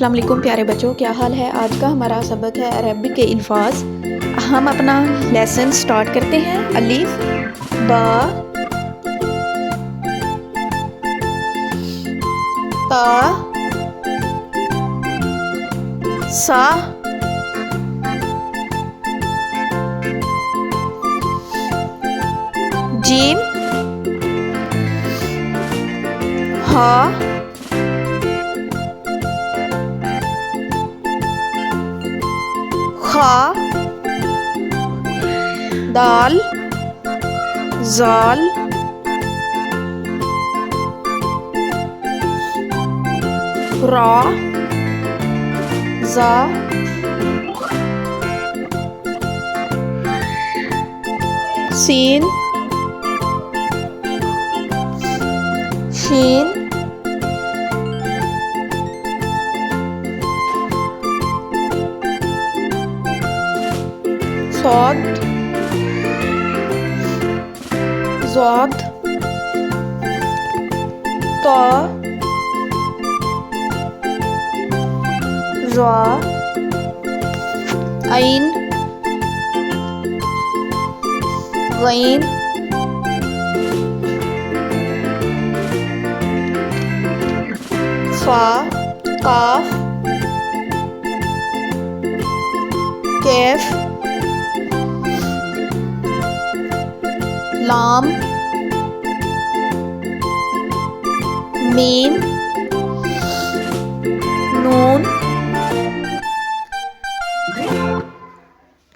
अस्सलाम वालेकुम प्यारे बच्चों, क्या हाल है। आज का हमारा सबक है अरबिक के अल्फाज। हम अपना लेसन स्टार्ट करते हैं। अलिफ बा ता सा जीम हा खा दाल जाल रा जा सीन शीन सौद ज़ाद ता रा ऐन गैन फा काफ कैफ लाम मीम नून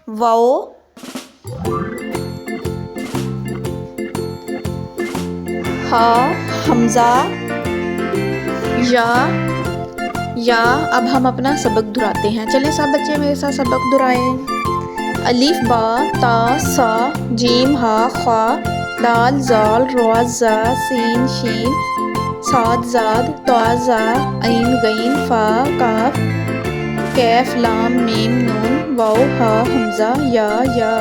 वाओ हा हमजा या। अब हम अपना सबक दोहराते हैं। चलें सब बच्चे मेरे साथ सबक दोहराएं। अलिफ बा ता सा जीम हा खा दाल जाल रा जा सीन शीन साद जाद ता जा ऐन गैन फा काफ कैफ लाम मीम नून वाओ हा हमजा या।